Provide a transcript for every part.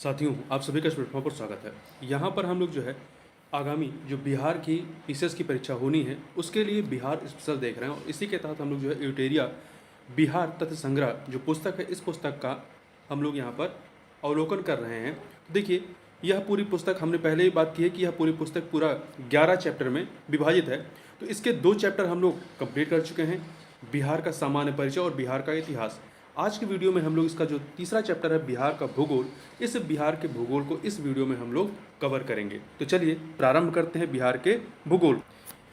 साथियों, आप सभी का इस प्लेटफॉर्म पर स्वागत है। यहाँ पर हम लोग जो है आगामी जो बिहार की पीसीएस की परीक्षा होनी है उसके लिए बिहार स्पेशल देख रहे हैं और इसी के तहत हम लोग जो है यूटेरिया बिहार तथ्य संग्रह जो पुस्तक है इस पुस्तक का हम लोग यहाँ पर अवलोकन कर रहे हैं। तो देखिए, यह पूरी पुस्तक हमने पहले ही बात की है कि यह पूरी पुस्तक पूरा 11 चैप्टर में विभाजित है। तो इसके 2 चैप्टर हम लोग कंप्लीट कर चुके हैं, बिहार का सामान्य परिचय और बिहार का इतिहास। आज की वीडियो में हम लोग इसका जो तीसरा चैप्टर है बिहार का भूगोल, इस बिहार के भूगोल को इस वीडियो में हम लोग कवर करेंगे। तो चलिए प्रारंभ करते हैं बिहार के भूगोल।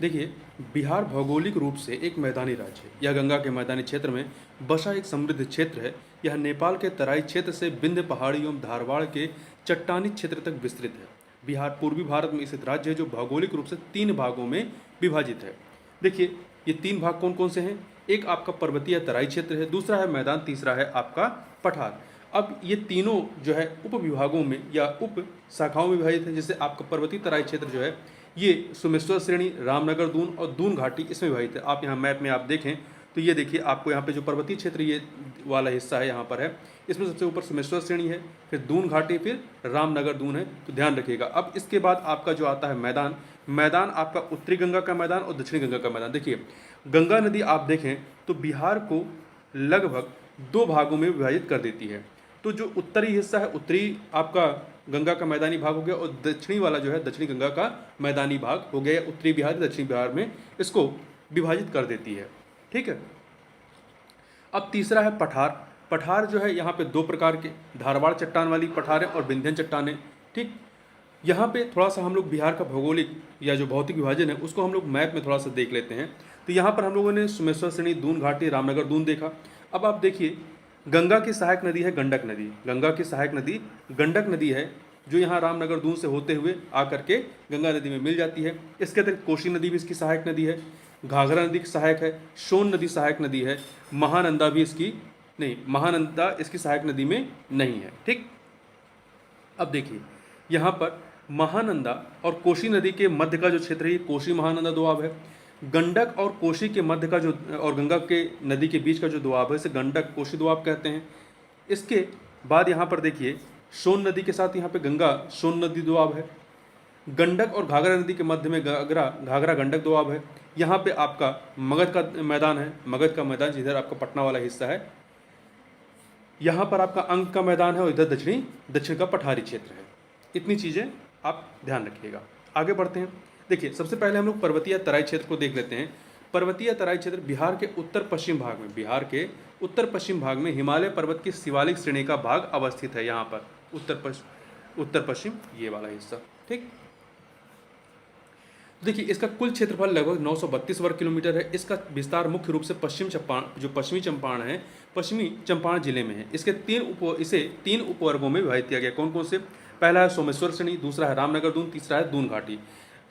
देखिए, बिहार भौगोलिक रूप से एक मैदानी राज्य है। यह गंगा के मैदानी क्षेत्र में बसा एक समृद्ध क्षेत्र है। यह नेपाल के तराई क्षेत्र से विंध्य पहाड़ी एवं धारवाड़ के चट्टानी क्षेत्र तक विस्तृत है। बिहार पूर्वी भारत में स्थित राज्य है जो भौगोलिक रूप से 3 भागों में विभाजित है। देखिए, ये 3 भाग कौन कौन से हैं? एक आपका पर्वतीय तराई क्षेत्र है, दूसरा है मैदान, तीसरा है आपका पठार। अब ये तीनों जो है उप विभागों में या उप शाखाओं में विभाजित है। जैसे आपका पर्वतीय तराई क्षेत्र जो है ये सोमेश्वर श्रेणी, रामनगर दून और दून घाटी इसमें विभाजित है। आप यहाँ मैप में आप देखें तो ये देखिए, आपको यहाँ पे जो पर्वतीय क्षेत्र ये वाला हिस्सा है यहाँ पर है, इसमें सबसे ऊपर सोमेश्वर श्रेणी है, फिर दून घाटी, फिर रामनगर दून है। तो ध्यान रखिएगा। अब इसके बाद आपका जो आता है मैदान, मैदान आपका उत्तरी गंगा का मैदान और दक्षिणी गंगा का मैदान। देखिए, गंगा नदी आप देखें तो बिहार को लगभग 2 भागों में विभाजित कर देती है। तो जो उत्तरी हिस्सा है, उत्तरी आपका गंगा का मैदानी भाग हो गया और दक्षिणी वाला जो है दक्षिणी गंगा का मैदानी भाग हो गया, या उत्तरी बिहार दक्षिणी बिहार में इसको विभाजित कर देती है। ठीक है। अब तीसरा है पठार। पठार जो है यहाँ पे 2 प्रकार के धारवाड़ चट्टान वाली पठार है और विंध्यन चट्टान है। ठीक, यहाँ पे थोड़ा सा हम लोग बिहार का भौगोलिक या जो भौतिक विभाजन है उसको हम लोग मैप में थोड़ा सा देख लेते हैं। तो यहाँ पर हम लोगों ने सोमेश्वर श्रेणी, दून घाटी, रामनगर दून देखा। अब आप देखिए, गंगा की सहायक नदी है गंडक नदी। गंगा की सहायक नदी गंडक नदी है जो यहाँ रामनगर दून से होते हुए आकर के गंगा नदी में मिल जाती है। इसके अतिरिक्त कोशी नदी भी इसकी सहायक नदी है, घाघरा नदी की सहायक है, सोन नदी सहायक नदी है, महानंदा भी इसकी नहीं, महानंदा इसकी सहायक नदी में नहीं है। ठीक, अब देखिए यहाँ पर महानंदा और कोशी नदी के मध्य का जो क्षेत्र है ये कोशी महानंदा दोआब है। गंडक और कोशी के मध्य का जो और गंगा के नदी के बीच का जो दोआब है इसे गंडक कोशी दोआब कहते हैं। इसके बाद यहाँ पर देखिए, सोन नदी के साथ यहाँ पे गंगा सोन नदी दोआब है। गंडक और घाघरा नदी के मध्य में घाघरा गंडक दोआब है। यहाँ पे आपका मगध का मैदान है, मगध का मैदान जिधर आपका पटना वाला हिस्सा है। यहाँ पर आपका अंक का मैदान है और इधर दक्षिण का पठारी क्षेत्र है। इतनी चीज़ें आप ध्यान रखिएगा। आगे बढ़ते हैं। देखिए, सबसे पहले हम लोग पर्वतीय तराई क्षेत्र को देख लेते हैं। पर्वतीय तराई क्षेत्र बिहार के उत्तर पश्चिम भाग में, बिहार के उत्तर पश्चिम भाग में हिमालय पर्वत की शिवालिक श्रेणी का भाग अवस्थित है। यहाँ पर उत्तर पश्चिम ये वाला हिस्सा। ठीक, देखिए इसका कुल क्षेत्रफल लगभग 932 वर्ग किलोमीटर है। इसका विस्तार मुख्य रूप से पश्चिमी चंपारण है, पश्चिमी चंपारण जिले में है। इसे 3 उपवर्गों में विभाजित किया गया। कौन कौन से? पहला है सोमेश्वर श्रेणी, दूसरा है रामनगर दून, तीसरा है दून घाटी।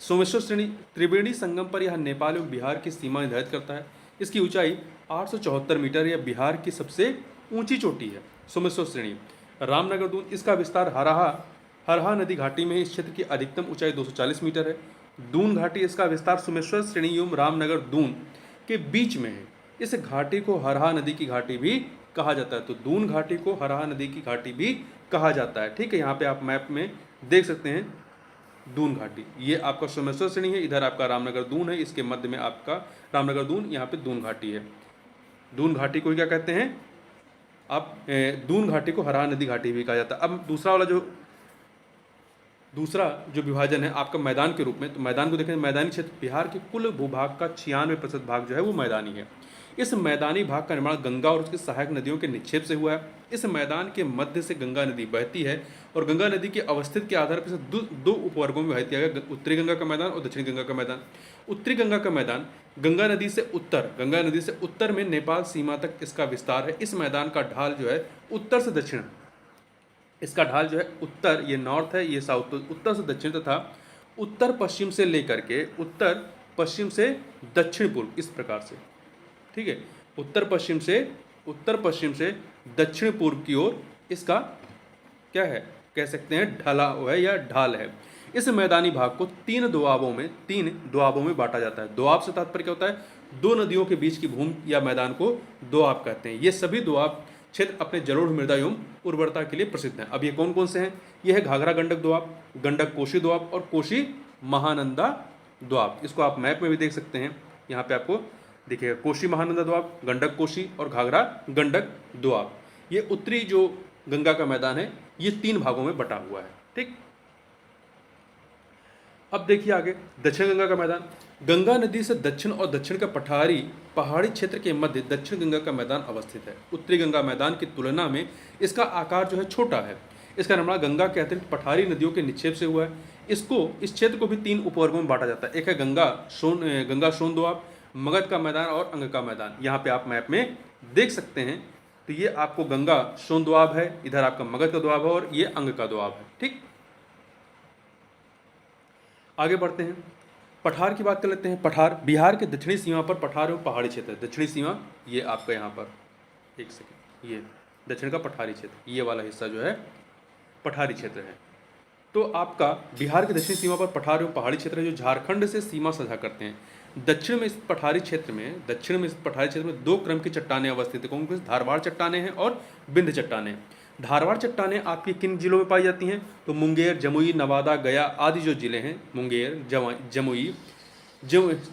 सोमेश्वर श्रेणी त्रिवेणी संगम पर यह नेपाल एवं बिहार की सीमा निर्धारित करता है। इसकी ऊंचाई 874 मीटर, यह बिहार की सबसे ऊंची चोटी है सोमेश्वर श्रेणी। रामनगर दून, इसका विस्तार हरहा नदी घाटी में है। इस क्षेत्र की अधिकतम ऊंचाई 240 मीटर है। दून घाटी, इसका विस्तार सोमेश्वर श्रेणी एवं रामनगर दून के बीच में है। इस घाटी को हरहा नदी की घाटी भी कहा जाता है। तो दून घाटी को हरहा नदी की घाटी भी कहा जाता है। ठीक है, यहाँ पे आप मैप में देख सकते हैं दून घाटी, ये आपका सोमेश्वर श्रेणी है, इधर आपका रामनगर दून है, इसके मध्य में आपका रामनगर दून, यहाँ पे दून घाटी है। दून घाटी को क्या कहते हैं आप? दून घाटी को हरहा नदी घाटी भी कहा जाता है। अब दूसरा जो विभाजन है आपका मैदान के रूप में, तो मैदान को देखें, मैदानी क्षेत्र बिहार के कुल भूभाग का 96% भाग जो है वो मैदानी है। इस मैदानी भाग का निर्माण गंगा और उसकी सहायक नदियों के निक्षेप से हुआ है। इस मैदान के मध्य से गंगा नदी बहती है और गंगा नदी के अवस्थित के आधार पर दो उपवर्गों में विभाजित किया गया, उत्तरी गंगा का मैदान और दक्षिणी गंगा का मैदान। उत्तरी गंगा का मैदान गंगा नदी से उत्तर में नेपाल सीमा तक इसका विस्तार है। इस मैदान का ढाल जो है उत्तर से दक्षिण, इसका ढाल जो है उत्तर, ये नॉर्थ है, ये साउथ, तो उत्तर से दक्षिण तथा उत्तर पश्चिम से लेकर के उत्तर पश्चिम से दक्षिण पूर्व, इस प्रकार से। ठीक है, उत्तर पश्चिम से दक्षिण पूर्व की ओर इसका क्या है, कह सकते हैं ढलाव है या ढाल है। इस मैदानी भाग को 3 दोआबों में बांटा जाता है। दोआब से तात्पर्य क्या होता है? 2 नदियों के बीच की भूमि या मैदान को दोआब कहते हैं। ये सभी दोआब क्षेत्र अपने जलोढ़ मृदा एवं उर्वरता के लिए प्रसिद्ध है। अब ये कौन कौन से हैं? ये है घाघरा गंडक दोआब, गंडक कोशी दोआब और कोशी महानंदा दोआब। इसको आप मैप में भी देख सकते हैं, यहाँ पे आपको देखिएगा कोशी महानंदा दोआब, गंडक कोशी और घाघरा गंडक दोआब। ये उत्तरी जो गंगा का मैदान है ये 3 भागों में बटा हुआ है। ठीक, अब देखिए आगे दक्षिण गंगा का मैदान। गंगा नदी से दक्षिण और दक्षिण का पहाड़ी क्षेत्र के मध्य दक्षिण गंगा का मैदान अवस्थित है। उत्तरी गंगा मैदान की तुलना में इसका आकार जो है छोटा है। इसका निर्माण गंगा के अतिरिक्त पठारी नदियों के निक्षेप से हुआ है। इस क्षेत्र को भी 3 उपवर्गों में बांटा जाता है। एक है गंगा सोन दोआब, मगध का मैदान और अंग का मैदान। यहाँ पे आप मैप में देख सकते हैं। तो ये आपको गंगा सोन दोआब है, इधर आपका मगध का दोआब है और ये अंग का दोआब है। ठीक, आगे बढ़ते हैं, पठार की बात कर लेते हैं। पठार बिहार के दक्षिणी सीमा पर पठार एवं पहाड़ी क्षेत्र है। दक्षिणी सीमा ये आपका यहाँ पर, एक सेकेंड, ये दक्षिण का पठारी क्षेत्र, ये वाला हिस्सा जो है पठारी क्षेत्र है। तो आपका बिहार के दक्षिणी सीमा पर पठार एवं पहाड़ी क्षेत्र है जो झारखंड से सीमा साझा करते हैं। दक्षिण में इस पठारी क्षेत्र में 2 क्रम की चट्टानें अवस्थित है। कौन कौन? धारवाड़ चट्टानें हैं और विंध्य चट्टानें। धारवाड़ चट्टानें आपके किन जिलों में पाई जाती हैं? तो मुंगेर, जमुई, नवादा, गया आदि जो जिले हैं, मुंगेर,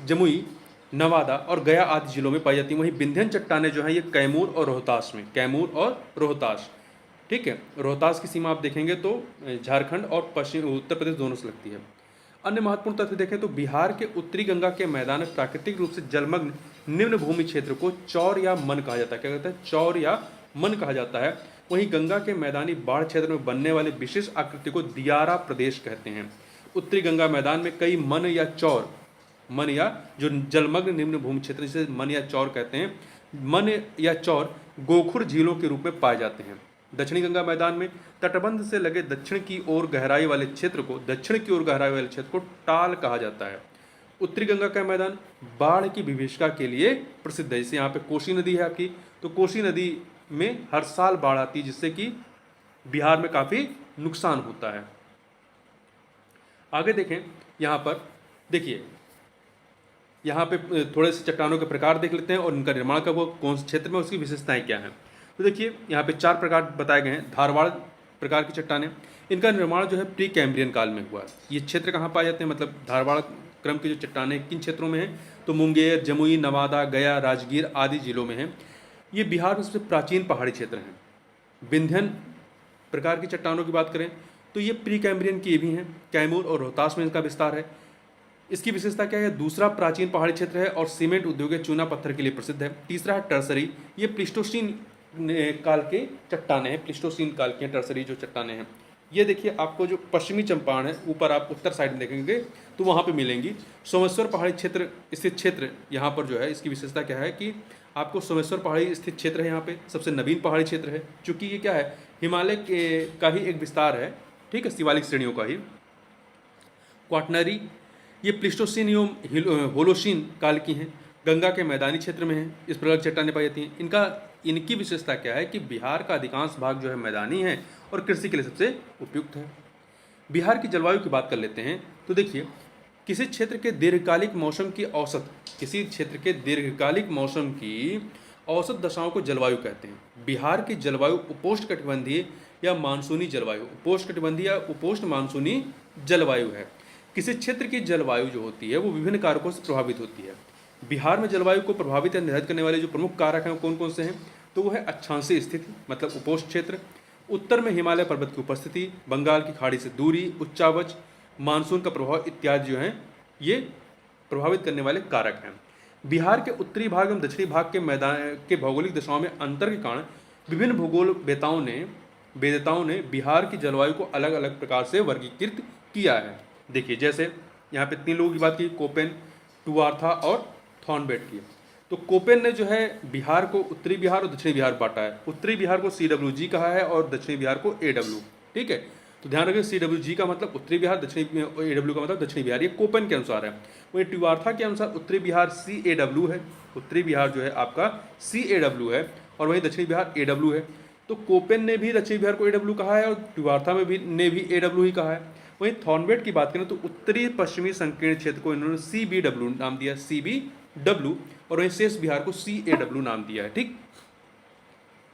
जमुई, नवादा और गया आदि जिलों में पाई जाती हैं। वहीं विंध्यन चट्टानें जो हैं ये कैमूर और रोहतास, ठीक है, रोहतास की सीमा आप देखेंगे तो झारखंड और उत्तर प्रदेश दोनों से लगती है। अन्य महत्वपूर्ण तथ्य देखें तो बिहार के उत्तरी गंगा के मैदान में प्राकृतिक रूप से जलमग्न निम्न भूमि क्षेत्र को चौर या मन कहा जाता है। क्या कहता है? चौर या मन कहा जाता है। वहीं गंगा के मैदानी बाढ़ क्षेत्र में बनने वाले विशेष आकृति को दियारा प्रदेश कहते हैं। उत्तरी गंगा मैदान में कई मन या जो जलमग्न निम्न भूमि क्षेत्र जिसे मन या चौर कहते हैं, मन या चौर गोखुर झीलों के रूप में पाए जाते हैं। दक्षिणी गंगा मैदान में तटबंध से लगे दक्षिण की ओर गहराई वाले क्षेत्र को टाल कहा जाता है। उत्तरी गंगा का मैदान बाढ़ की विभीषिका के लिए प्रसिद्ध है। जैसे यहाँ पे कोसी नदी है आपकी, तो कोसी नदी में हर साल बाढ़ आती है जिससे कि बिहार में काफ़ी नुकसान होता है। आगे देखें, यहाँ पर देखिए, यहाँ पे थोड़े से चट्टानों के प्रकार देख लेते हैं और इनका निर्माण कब हुआ, कौन से क्षेत्र में, उसकी विशेषताएं क्या हैं। तो देखिए यहाँ पे 4 प्रकार बताए गए हैं। धारवाड़ प्रकार की चट्टानें, इनका निर्माण जो है प्री कैम्ब्रियन काल में हुआ है। ये क्षेत्र कहाँ पाए जाते हैं, मतलब धारवाड़ क्रम की जो चट्टानें किन क्षेत्रों में हैं? तो मुंगेर, जमुई, नवादा, गया, राजगीर आदि जिलों में हैं। ये बिहार में सबसे प्राचीन पहाड़ी क्षेत्र हैं। विंध्यन प्रकार की चट्टानों की बात करें तो ये प्री कैम्ब्रियन की भी हैं। कैमूर और रोहतास में इनका विस्तार है। इसकी विशेषता क्या है? दूसरा प्राचीन पहाड़ी क्षेत्र है और सीमेंट उद्योग चूना पत्थर के लिए प्रसिद्ध है। तीसरा है टर्सरी, ये प्लीस्टोसीन काल के चट्टानें हैं। प्लीस्टोसीन काल की टर्सरी जो चट्टानें हैं, ये देखिए आपको जो पश्चिमी चंपारण है, ऊपर आप उत्तर साइड में देखेंगे तो वहाँ पे मिलेंगी। सोमेश्वर पहाड़ी क्षेत्र स्थित क्षेत्र यहाँ पर जो है, इसकी विशेषता क्या है कि आपको सोमेश्वर पहाड़ी स्थित क्षेत्र है, यहाँ पे सबसे नवीन पहाड़ी क्षेत्र है, क्योंकि ये क्या है, हिमालय का ही एक विस्तार है, ठीक है, शिवालिक श्रेणियों का ही। क्वाटनरी, ये प्लीस्टोसीन एवं होलोसीन काल की हैं, गंगा के मैदानी क्षेत्र में हैं, इस प्रकार चट्टानें पाई जाती हैं। इनकी विशेषता क्या है कि बिहार का अधिकांश भाग जो है मैदानी है और कृषि के लिए सबसे उपयुक्त है। बिहार की जलवायु की बात कर लेते हैं तो देखिए, किसी क्षेत्र के दीर्घकालिक मौसम की औसत दशाओं को जलवायु कहते हैं। बिहार की जलवायु उपोष्णकटिबंधीय या उपोष्ण मानसूनी जलवायु है। किसी क्षेत्र की जलवायु जो होती है वो विभिन्न कारकों से प्रभावित होती है। बिहार में जलवायु को प्रभावित या निर्धारित करने वाले जो प्रमुख कारक हैं कौन कौन से हैं, तो वो है अक्षांशीय स्थिति, मतलब उपोष्ण क्षेत्र, उत्तर में हिमालय पर्वत की उपस्थिति, बंगाल की खाड़ी से दूरी, उच्चावच, मानसून का प्रभाव इत्यादि जो हैं ये प्रभावित करने वाले कारक हैं। बिहार के उत्तरी भाग एवं दक्षिणी भाग के मैदान के भौगोलिक दिशाओं में अंतर के कारण विभिन्न भूगोल वेदताओं ने बिहार की जलवायु को अलग अलग प्रकार से वर्गीकृत किया है। देखिए, जैसे यहाँ पे 3 लोगों की बात की, कोपेन, टुआर्था और थॉर्नबेट की। तो कोपेन ने जो है बिहार को उत्तरी बिहार और दक्षिणी बिहार बांटा है। उत्तरी बिहार को CWG कहा है और दक्षिणी बिहार को AW, ठीक है। तो ध्यान रखिए, CWG का मतलब उत्तरी बिहार, AW का मतलब दक्षिणी बिहार, ये कोपेन के अनुसार है। वही टुआर्था के अनुसार उत्तरी बिहार CAW है, उत्तरी बिहार जो है आपका CAW है और वहीं दक्षिणी बिहार AW है। तो कोपेन ने भी दक्षिणी बिहार को AW कहा है और टुआर्था ने भी AW ही कहा है। वहीं थॉर्नबेट की बात करें तो उत्तरी पश्चिमी संकीर्ण क्षेत्र को इन्होंने CBW नाम दिया, CBW, और वहीं शेष बिहार को CAW नाम दिया है, ठीक।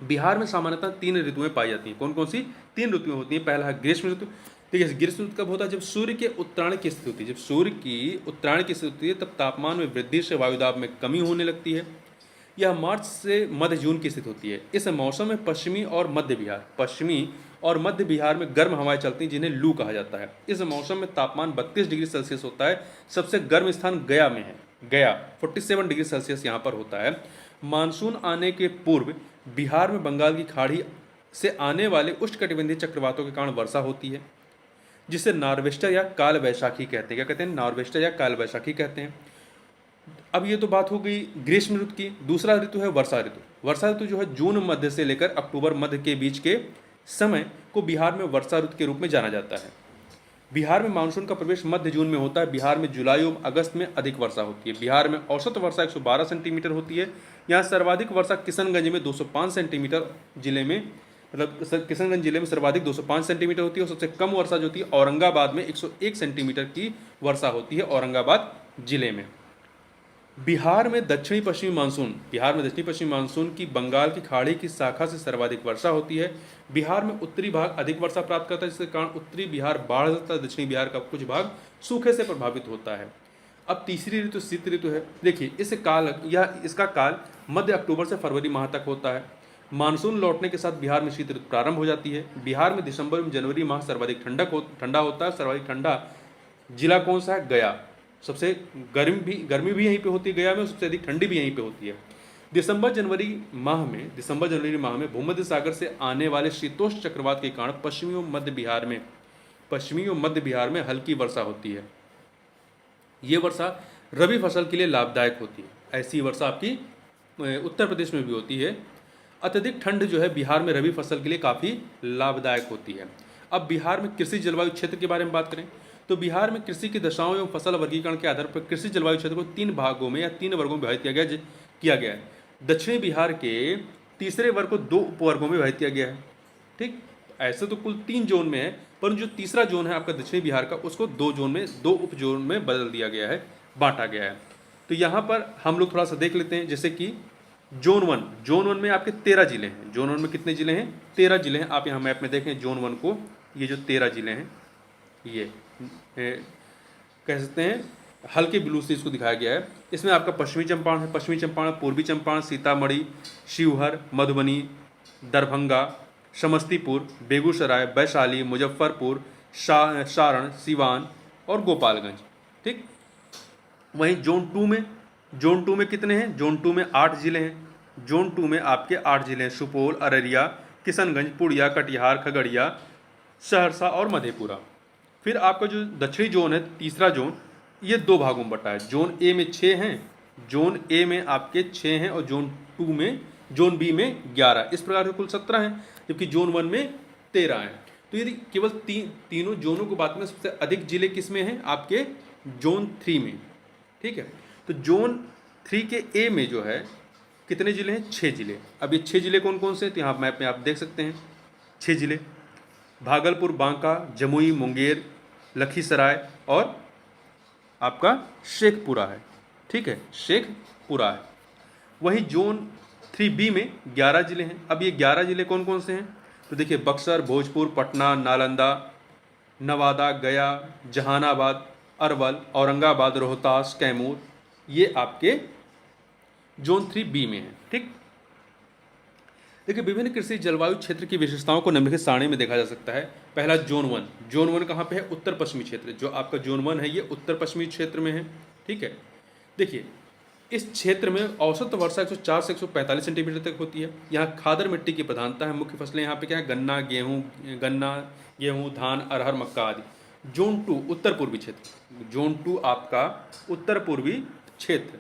बिहार में सामान्यतः 3 ऋतुएं पाई जाती हैं। कौन कौन सी 3 ऋतुएं होती हैं? पहला है ग्रीष्म ऋतु। ठीक है, ग्रीष्म ऋतु कब होता है? जब सूर्य के उत्तरायण की स्थिति होती है। जब सूर्य की उत्तरायण की स्थिति होती है तब तापमान में वृद्धि से वायुदाब में कमी होने लगती है। यह मार्च से मध्य जून की स्थिति होती है। इस मौसम में पश्चिमी और मध्य बिहार में गर्म हवाएं चलती हैं जिन्हें लू कहा जाता है। इस मौसम में तापमान 32 डिग्री सेल्सियस होता है। सबसे गर्म स्थान गया में है। गया 47 डिग्री सेल्सियस यहाँ पर होता है। मानसून आने के पूर्व बिहार में बंगाल की खाड़ी से आने वाले उष्णकटिबंधीय चक्रवातों के कारण वर्षा होती है, जिसे नॉर्वेस्टर या काल वैशाखी कहते हैं। क्या कहते हैं? नॉर्वेस्टर या काल वैशाखी कहते हैं। अब ये तो बात हो गई ग्रीष्म ऋतु की। दूसरा ऋतु है वर्षा ऋतु। वर्षा ऋतु जो है जून मध्य से लेकर अक्टूबर मध्य के बीच के समय को बिहार में वर्षा ऋतु के रूप में जाना जाता है। बिहार में मानसून का प्रवेश मध्य जून में होता है। बिहार में जुलाई और अगस्त में अधिक वर्षा होती है। बिहार में औसत वर्षा 112 सेंटीमीटर होती है। यहाँ सर्वाधिक वर्षा किशनगंज में 205 सेंटीमीटर जिले में, मतलब किशनगंज जिले में सर्वाधिक 205 सेंटीमीटर होती है। और सबसे कम वर्षा जो होती है औरंगाबाद में 101 सेंटीमीटर की वर्षा होती है, औरंगाबाद जिले में। बिहार में दक्षिणी पश्चिमी मानसून की बंगाल की खाड़ी की शाखा से सर्वाधिक वर्षा होती है। बिहार में उत्तरी भाग अधिक वर्षा प्राप्त करता है, जिसके कारण उत्तरी बिहार बाढ़ जाता है। दक्षिणी बिहार का कुछ भाग सूखे से प्रभावित होता है। अब तीसरी ऋतु शीत ऋतु है। देखिए इसका काल मध्य अक्टूबर से फरवरी माह तक होता है। मानसून लौटने के साथ बिहार में शीत ऋतु प्रारंभ हो जाती है। बिहार में दिसंबर में जनवरी माह सर्वाधिक ठंडा होता है। सर्वाधिक ठंडा जिला कौन सा है? गया। सबसे गर्मी भी यहीं पे होती है गया में, सबसे अधिक ठंडी भी यहीं पे होती है। दिसंबर जनवरी माह में भूमध्य सागर से आने वाले शीतोष्ण चक्रवात के कारण पश्चिमी और मध्य बिहार में हल्की वर्षा होती है। ये वर्षा रबी फसल के लिए लाभदायक होती है। ऐसी वर्षा आपकी उत्तर प्रदेश में भी होती है। अत्यधिक ठंड जो है बिहार में रबी फसल के लिए काफ़ी लाभदायक होती है। अब बिहार में कृषि जलवायु क्षेत्र के बारे में बात करें तो बिहार में कृषि की दशाओं एवं फसल वर्गीकरण के आधार पर कृषि जलवायु क्षेत्र को 3 भागों में या 3 वर्गों में विभाजित किया गया है। दक्षिणी बिहार के तीसरे वर्ग को 2 उपवर्गों में विभाजित किया गया है। ठीक, ऐसे तो कुल 3 जोन में है, पर जो तीसरा जोन है आपका दक्षिणी बिहार का, उसको 2 उप जोन में बदल दिया गया है, बांटा गया है। तो यहाँ पर हम लोग थोड़ा सा देख लेते हैं। जैसे कि जोन वन में आपके 13 जिले हैं। जोन 1 में कितने जिले हैं? 13 जिले हैं। आप यहाँ मैप में देखें जोन 1 को, ये जो 13 जिले हैं ये कह सकते हैं हल्के ब्लू से इसको दिखाया गया है। इसमें आपका पश्चिमी चंपारण, पूर्वी चंपारण, सीतामढ़ी, शिवहर, मधुबनी, दरभंगा, समस्तीपुर, बेगूसराय, वैशाली, मुजफ्फरपुर, सारण, सिवान और गोपालगंज। ठीक, वहीं जोन 2 में कितने हैं? जोन 2 में 8 जिले हैं। जोन 2 में आपके 8 जिले हैं: सुपौल, अररिया, किशनगंज, पूर्णिया, कटिहार, खगड़िया, सहरसा और मधेपुरा। फिर आपका जो दक्षिणी जोन है, तीसरा जोन, ये 2 भागों में बटा है। जोन ए में 6 हैं, जोन ए में आपके 6 हैं, और जोन बी में 11। इस प्रकार से कुल 17 हैं, जबकि जोन 1 में 13 हैं। तो यदि केवल तीनों जोनों को बात करें, सबसे अधिक जिले किस में हैं? आपके जोन 3 में। ठीक है, तो जोन 3 के ए में जो है कितने जिले हैं? 6 जिले। अब ये 6 जिले कौन कौन से हैं? तो यहाँ मैप में आप देख सकते हैं 6 जिले: भागलपुर, बांका, जमुई, मुंगेर, लखीसराय और आपका शेखपुरा है। ठीक है, शेखपुरा है। वहीं जोन 3B में 11 जिले हैं। अब ये 11 जिले कौन कौन से हैं? तो देखिए बक्सर, भोजपुर, पटना, नालंदा, नवादा, गया, जहानाबाद, अरवल, औरंगाबाद, रोहतास, कैमूर, ये आपके जोन 3B में है। ठीक, देखिए विभिन्न कृषि जलवायु क्षेत्र की विशेषताओं को निम्नलिखित सारणी में देखा जा सकता है। पहला जोन 1 कहाँ पे है? उत्तर पश्चिमी क्षेत्र। जो आपका जोन 1 है ये उत्तर पश्चिमी क्षेत्र में है। ठीक है, देखिए इस क्षेत्र में औसत वर्षा 104 से 145 सेंटीमीटर तक होती है। यहाँ खादर मिट्टी की प्रधानता है। मुख्य फसलें यहाँ पे क्या है? गन्ना, गेहूँ, धान, अरहर, मक्का आदि। जोन 2 उत्तर पूर्वी क्षेत्र। जोन 2 आपका उत्तर पूर्वी क्षेत्र,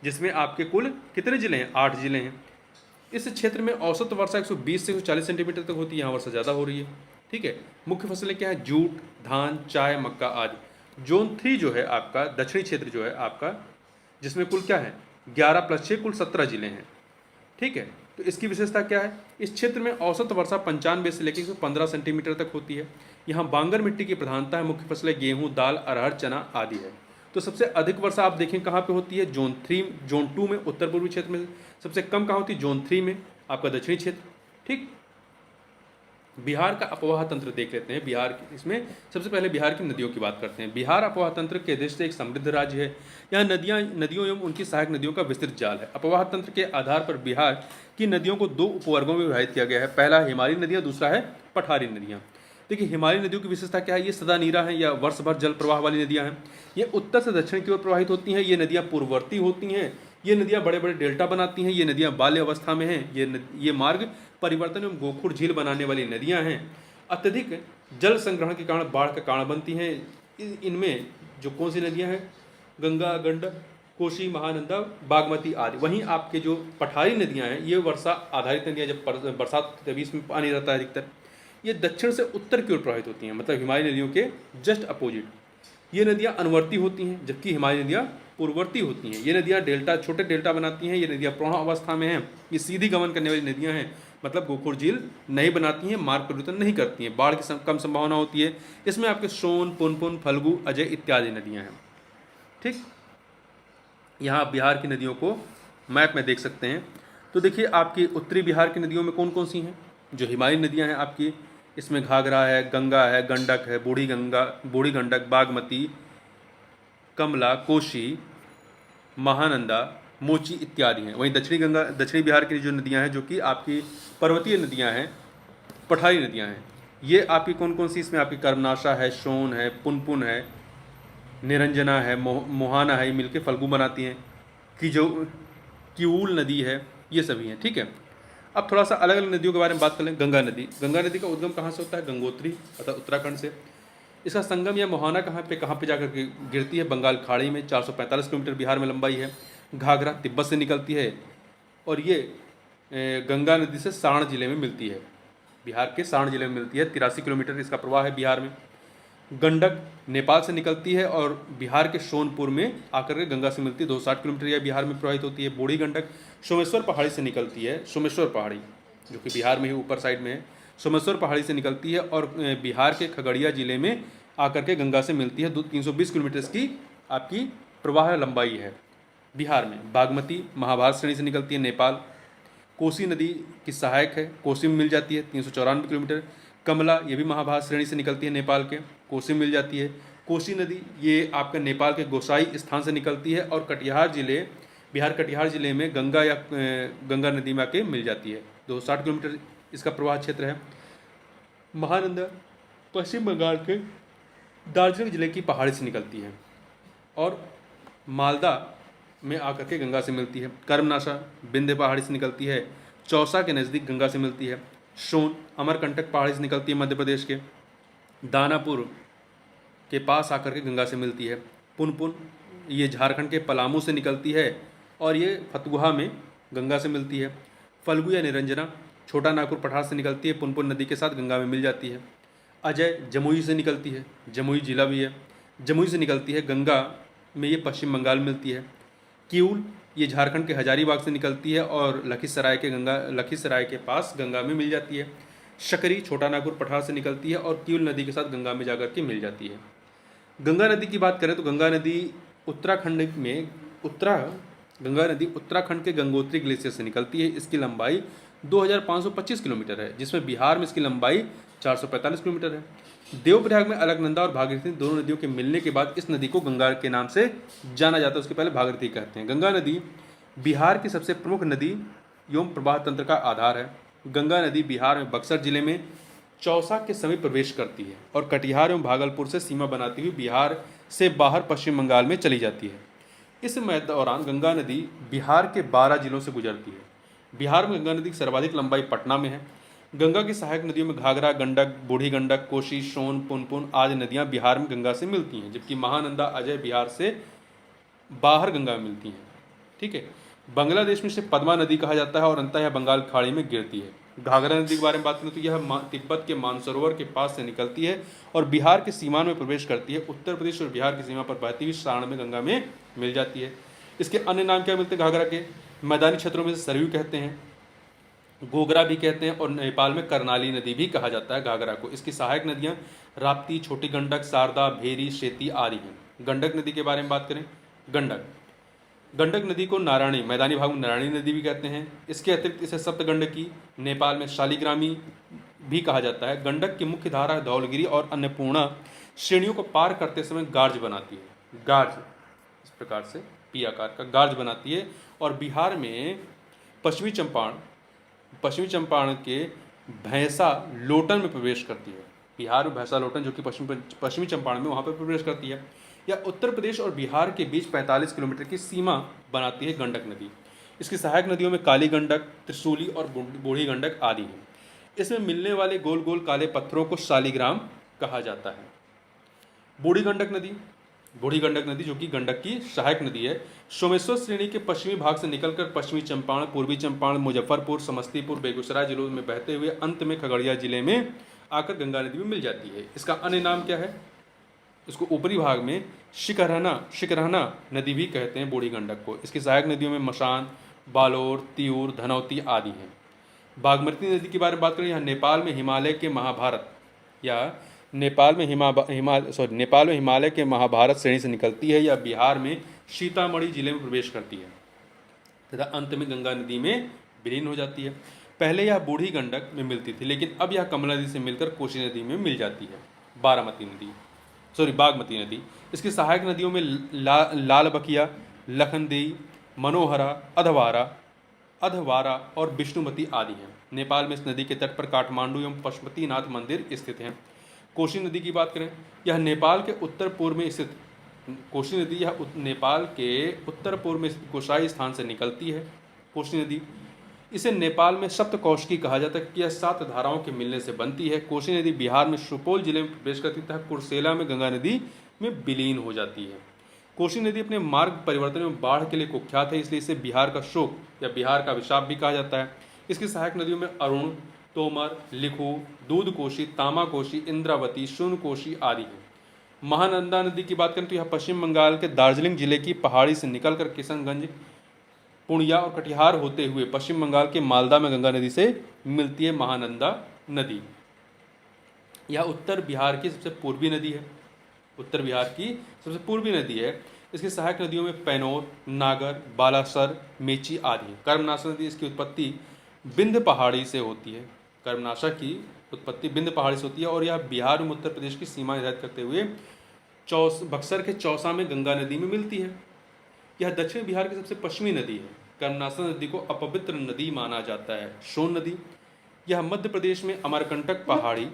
जिसमें आपके कुल कितने जिले हैं? 8 जिले हैं। इस क्षेत्र में औसत वर्षा 120 से 140 सेंटीमीटर तक होती है। यहाँ वर्षा ज़्यादा हो रही है। ठीक है, मुख्य फसलें क्या है? जूट, धान, चाय, मक्का आदि। जोन 3 जो है आपका दक्षिणी क्षेत्र जो है आपका, जिसमें कुल क्या है? 11 + 6 कुल 17 जिले हैं। ठीक है, तो इसकी विशेषता क्या है? इस क्षेत्र में औसत वर्षा 95 से लेकर 115 सेंटीमीटर तक होती है। यहाँ बांगर मिट्टी की प्रधानता है। मुख्य फसलें गेहूँ, दाल, अरहर, चना आदि है। तो सबसे अधिक वर्षा आप देखें कहाँ पे होती है? जोन 2 में उत्तर पूर्वी क्षेत्र में। सबसे कम कहाँ होती है? जोन 3 में आपका दक्षिणी क्षेत्र। ठीक। बिहार का अपवाह तंत्र देख लेते हैं। बिहार इसमें सबसे पहले बिहार की नदियों की बात करते हैं। बिहार अपवाह तंत्र के दृष्टि से एक समृद्ध राज्य है। यहाँ नदियों एवं उनकी सहायक नदियों का विस्तृत जाल है। अपवाह तंत्र के आधार पर बिहार की नदियों को दो उपवर्गों में विभाजित किया गया है। पहला हिमालयी नदियाँ, दूसरा है पठारी नदियाँ। देखिए, हिमालयी नदियों की विशेषता क्या है? ये सदा नीरा है या वर्ष भर जल प्रवाह वाली नदियाँ हैं। ये उत्तर से दक्षिण की ओर प्रवाहित होती हैं। ये नदियाँ पूर्ववर्ती होती हैं। ये नदियाँ बड़े बड़े डेल्टा बनाती हैं। ये नदियाँ बाल्य अवस्था में हैं। ये मार्ग परिवर्तन एवं गोखुर झील बनाने वाली नदियाँ हैं। अत्यधिक जल संग्रहण के कारण बाढ़ का कारण बनती हैं। इनमें जो कौन सी नदियाँ हैं? गंगा, गंडक, कोसी, महानंदा, बागमती आदि। वहीं आपके जो पठारी नदियाँ हैं, ये वर्षा आधारित नदियाँ, जब बरसात तभी इसमें पानी रहता है अधिकतर। ये दक्षिण से उत्तर की ओर प्रवाहित होती हैं, मतलब हिमालयी नदियों के जस्ट अपोजिट। ये नदियाँ अनुवर्ती होती हैं, जबकि हिमालयी नदियाँ पूर्ववर्ती होती हैं। ये नदियाँ डेल्टा, छोटे डेल्टा बनाती हैं। ये नदियाँ प्रौढ़ अवस्था में हैं। ये सीधी गमन करने वाली नदियाँ हैं, मतलब गोखुर झील नहीं बनाती हैं, मार्ग परिवर्तन नहीं करती हैं, बाढ़ की कम संभावना होती है। इसमें आपके सोन, पुनपुन, फल्गु, अजय इत्यादि नदियाँ हैं। ठीक। यहाँ बिहार की नदियों को मैप में देख सकते हैं। तो देखिए, आपकी उत्तरी बिहार की नदियों में कौन कौन सी हैं? जो हिमालयी नदियाँ हैं आपकी, इसमें घाघरा है, गंगा है, गंडक है, बूढ़ी गंडक, बागमती, कमला, कोशी, महानंदा, मोची इत्यादि हैं। वहीं दक्षिणी बिहार की जो नदियां हैं, जो कि आपकी पर्वतीय नदियां हैं, पठारी नदियां हैं, ये आपकी कौन कौन सी? इसमें आपकी कर्मनाशा है, सोन है, पुनपुन है, निरंजना है, मोहाना है, ये मिलकर फल्गु बनाती हैं। किऊल नदी है, ये सभी हैं। ठीक है। अब थोड़ा सा अलग अलग नदियों के बारे में बात कर लें। गंगा नदी का उद्गम कहाँ से होता है? गंगोत्री अर्थात उत्तराखंड से। इसका संगम या मोहाना कहाँ पे जाकर के गिरती है? बंगाल खाड़ी में। 445 किलोमीटर बिहार में लंबाई है। घाघरा तिब्बत से निकलती है और ये गंगा नदी से सारण जिले में मिलती है। बिहार के सारण जिले में मिलती है। 83 किलोमीटर इसका प्रवाह है बिहार में। गंडक नेपाल से निकलती है और बिहार के सोनपुर में आकर के गंगा से मिलती है। 260 किलोमीटर यह बिहार में प्रवाहित होती है। बूढ़ी गंडक सोमेश्वर पहाड़ी से निकलती है। सोमेश्वर पहाड़ी जो कि बिहार में ही ऊपर साइड में है, सोमेश्वर पहाड़ी से निकलती है और बिहार के खगड़िया जिले में आकर के गंगा से मिलती है। 320 किलोमीटर की आपकी प्रवाह लंबाई है बिहार में। बागमती महाभारत श्रेणी से निकलती है, नेपाल। कोसी नदी की सहायक है, कोसी में मिल जाती है, 394 किलोमीटर। कमला ये भी महाभारत श्रेणी से निकलती है, नेपाल के, कोसी में मिल जाती है। कोसी नदी ये आपका नेपाल के गोसाई स्थान से निकलती है और बिहार कटिहार जिले में गंगा नदी में आके मिल जाती है। 260 किलोमीटर इसका प्रवाह क्षेत्र है। महानंदा पश्चिम बंगाल के दार्जिलिंग जिले की पहाड़ी से निकलती है और मालदा में आकर के गंगा से मिलती है। कर्मनाशा विंध्य पहाड़ी से निकलती है, चौसा के नज़दीक गंगा से मिलती है। सोन अमरकंटक पहाड़ी से निकलती है, मध्य प्रदेश के। दानापुर के पास आकर के गंगा से मिलती है। पुनपुन ये झारखंड के पलामू से निकलती है और ये फतुहा में गंगा से मिलती है। फल्गु या निरंजना छोटा नागपुर पठार से निकलती है, पुनपुन नदी के साथ गंगा में मिल जाती है। अजय जमुई से निकलती है, जमुई जिला भी है, जमुई से निकलती है, गंगा में ये पश्चिम बंगाल में मिलती है। किऊल ये झारखंड के हजारीबाग से निकलती है और लखीसराय के पास गंगा में मिल जाती है। शकरी छोटा नागपुर पठार से निकलती है और किऊल नदी के साथ गंगा में जाकर के मिल जाती है। गंगा नदी की बात करें तो गंगा नदी उत्तराखंड के गंगोत्री ग्लेशियर से निकलती है। इसकी लंबाई 2525 किलोमीटर है, जिसमें बिहार में इसकी लंबाई 445 किलोमीटर है। देवप्रयाग में अलकनंदा और भागीरथी दोनों नदियों के मिलने के बाद इस नदी को गंगा के नाम से जाना जाता है। उसके पहले भागीरथी कहते हैं। गंगा नदी बिहार की सबसे प्रमुख नदी एवं प्रवाह तंत्र का आधार है। गंगा नदी बिहार में बक्सर जिले में चौसा के समीप प्रवेश करती है और कटिहार एवं भागलपुर से सीमा बनाती हुई बिहार से बाहर पश्चिम बंगाल में चली जाती है। इस दौरान गंगा नदी बिहार के 12 जिलों से गुजरती है। बिहार में गंगा नदी की सर्वाधिक लंबाई पटना में है। गंगा की सहायक नदियों में घाघरा, गंडक, बूढ़ी गंडक, कोशी, सोन, पुनपुन आदि नदियां बिहार में गंगा से मिलती हैं, जबकि महानंदा, अजय बिहार से बाहर गंगा में मिलती हैं। ठीक है। बांग्लादेश में इसे पद्मा नदी कहा जाता है और अंततः यह बंगाल खाड़ी में गिरती है। घाघरा नदी के बारे में बात करें तो यह तिब्बत के मानसरोवर के पास से निकलती है और बिहार के सीमा में प्रवेश करती है। उत्तर प्रदेश और बिहार की सीमा पर बहती हुई सारण में गंगा में मिल जाती है। इसके अन्य नाम क्या मिलते हैं घाघरा के? मैदानी क्षेत्रों में सरयू कहते हैं, गोगरा भी कहते हैं और नेपाल में करनाली नदी भी कहा जाता है घाघरा को। इसकी सहायक नदियाँ राप्ती, छोटी गंडक, शारदा, भेरी, शेती आदि हैं। गंडक नदी के बारे में बात करें, गंडक गंडक नदी को नारायणी, मैदानी भाग में नारायणी नदी भी कहते हैं। इसके अतिरिक्त इसे सप्तगंडकी, नेपाल में शालिग्रामी भी कहा जाता है। गंडक की मुख्य धारा धौलगिरी और अन्नपूर्णा श्रेणियों को पार करते समय गार्ज बनाती है। गार्ज इस प्रकार से पी आकार का गार्ज बनाती है। और बिहार में पश्चिमी चंपारण के भैंसा लोटन में प्रवेश करती है। बिहार में भैंसा लोटन जो कि पश्चिमी चंपारण में, वहाँ पर प्रवेश करती है। या उत्तर प्रदेश और बिहार के बीच 45 किलोमीटर की सीमा बनाती है गंडक नदी। इसकी सहायक नदियों में काली गंडक, त्रिशूली और बूढ़ी गंडक आदि हैं। इसमें मिलने वाले गोल गोल काले पत्थरों को शालिग्राम कहा जाता है। बूढ़ी गंडक नदी जो कि गंडक की सहायक नदी है, सोमेश्वर श्रेणी के पश्चिमी भाग से निकलकर पश्चिमी चंपारण, पूर्वी चंपारण, मुजफ्फरपुर, समस्तीपुर, बेगूसराय जिलों में बहते हुए अंत में खगड़िया जिले में आकर गंगा नदी में मिल जाती है। इसका अन्य नाम क्या है? इसको ऊपरी भाग में शिकरहना नदी भी कहते हैं बूढ़ी गंडक को। इसकी सहायक नदियों में मशान, बालोर, तियूर, धनौती आदि हैं। बागमती नदी के बारे में बात करें, यहाँ नेपाल में हिमालय के महाभारत श्रेणी से निकलती है। या बिहार में सीतामढ़ी जिले में प्रवेश करती है तथा अंत में गंगा नदी में विलीन हो जाती है। पहले यह बूढ़ी गंडक में मिलती थी, लेकिन अब यह कमला नदी से मिलकर कोसी नदी में मिल जाती है। बागमती नदी। इसकी सहायक नदियों में लाल बकिया, लखनदेई, मनोहरा, अधवारा और विष्णुमती आदि हैं। नेपाल में इस नदी के तट पर काठमांडू एवं पशुपतिनाथ मंदिर स्थित हैं। कोसी नदी की बात करें, यह नेपाल के उत्तर पूर्व में स्थित गोसाई स्थान से निकलती है। कोसी नदी, इसे नेपाल में सप्तकोशी कहा जाता है कि यह 7 धाराओं के मिलने से बनती है। कोसी नदी बिहार में सुपौल जिले में प्रवेश करती है तथा कुर्सेला में गंगा नदी में विलीन हो जाती है। कोसी नदी अपने मार्ग परिवर्तन में बाढ़ के लिए कुख्यात है, इसलिए इसे बिहार का शोक या बिहार का अभिशाप भी कहा जाता है। इसकी सहायक नदियों में अरुण, तोमर, लिखू, दूध कोशी, तामा कोशी, इंद्रावती, शून कोशी आदि हैं। महानंदा नदी की बात करें तो यह पश्चिम बंगाल के दार्जिलिंग जिले की पहाड़ी से निकलकर किशनगंज, पूर्णिया और कटिहार होते हुए पश्चिम बंगाल के मालदा में गंगा नदी से मिलती है। महानंदा नदी यह उत्तर बिहार की सबसे पूर्वी नदी है। इसकी सहायक नदियों में पैनोर, नागर, बालासर, मेची आदि है। कर्मनाशा नदी, इसकी उत्पत्ति विंध्य पहाड़ी से होती है। और यह बिहार एवं उत्तर प्रदेश की सीमा निर्धारित करते हुए बक्सर के चौसा में गंगा नदी में मिलती है। यह दक्षिण बिहार की सबसे पश्चिमी नदी है। कर्मनाशा नदी को अपवित्र नदी माना जाता है। सोन नदी, यह मध्य प्रदेश में अमरकंटक पहाड़ी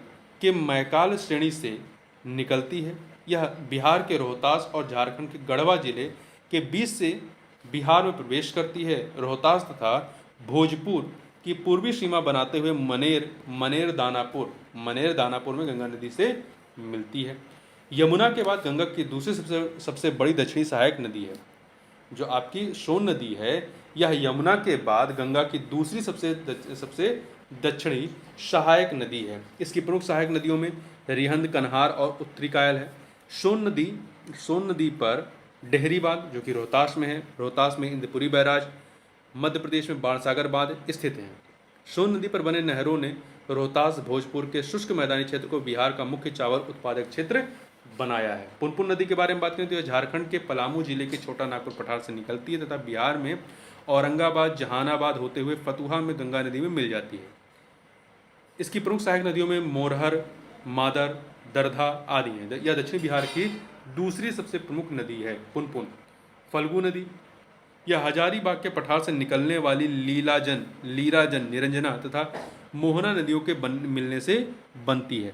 के मैकाल श्रेणी से निकलती है। यह बिहार के रोहतास और झारखंड के गढ़वा जिले के बीच से बिहार में प्रवेश करती है। रोहतास तथा भोजपुर की पूर्वी सीमा बनाते हुए मनेर दानापुर में गंगा नदी से मिलती है। यमुना के बाद गंगा की दूसरी सबसे बड़ी दक्षिणी सहायक नदी है। जो आपकी सोन नदी है, यह यमुना के बाद गंगा की दूसरी सबसे दक्षिणी सहायक नदी है। इसकी प्रमुख सहायक नदियों में रिहंद, कन्हार और उत्तरी कायल है। सोन नदी पर डेहरी बांध जो कि रोहतास में है, रोहतास में इंद्रपुरी बैराज, मध्य प्रदेश में बाणसागर बांध स्थित हैं। सोन नदी पर बने नहरों ने रोहतास, भोजपुर के शुष्क मैदानी क्षेत्र को बिहार का मुख्य चावल उत्पादक क्षेत्र बनाया है। पुनपुन नदी के बारे में बात करें तो यह झारखंड के पलामू जिले के छोटा नागपुर पठार से निकलती है तथा बिहार में औरंगाबाद, जहानाबाद होते हुए फतुहा में गंगा नदी में मिल जाती है। इसकी प्रमुख सहायक नदियों में मोरहर, मादर, दरधा आदि हैं। यह दक्षिण बिहार की दूसरी सबसे प्रमुख नदी है। पुनपुन। फल्गु नदी, यह हजारीबाग के पठार से निकलने वाली लीराजन, निरंजना तथा मोहना नदियों के मिलने से बनती है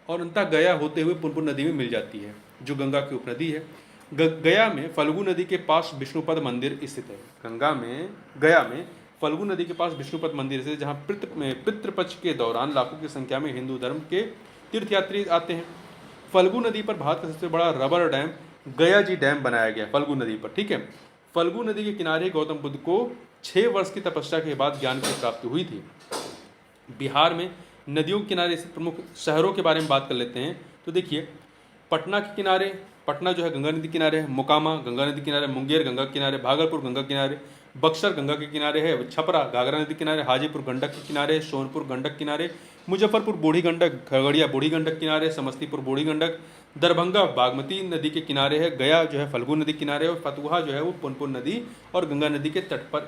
और अंततः गया होते हुए पुनपुन नदी में मिल जाती है, जो गंगा की उपनदी है। गया में फल्गु नदी के पास विष्णुपद मंदिर स्थित है। गया में फल्गु नदी के पास विष्णुपद मंदिर स्थित है, जहाँ पितृपक्ष के दौरान लाखों की संख्या में हिंदू धर्म के तीर्थयात्री आते हैं। फल्गु नदी पर भारत का सबसे बड़ा रबर डैम गया जी डैम बनाया गया फल्गु नदी पर। ठीक है, फल्गु नदी के किनारे गौतम बुद्ध को 6 वर्ष की तपस्या के बाद ज्ञान की प्राप्ति हुई थी। बिहार में नदियों के किनारे स्थित प्रमुख शहरों के बारे में बात कर लेते हैं। तो देखिए, पटना के किनारे, पटना जो है गंगा नदी किनारे है। मोकामा गंगा नदी किनारे, मुंगेर गंगा किनारे, भागलपुर गंगा किनारे, बक्सर गंगा के किनारे है, छपरा घाघरा नदी के किनारे, हाजीपुर गंडक के किनारे, सोनपुर गंडक किनारे, मुजफ्फरपुर बूढ़ी गंडक, खगड़िया बूढ़ी गंडक किनारे, समस्तीपुर बूढ़ी गंडक, दरभंगा बागमती नदी के किनारे है, गया जो है फल्गु नदी किनारे, और फतुहा जो है वो पुनपुन नदी और गंगा नदी के तट पर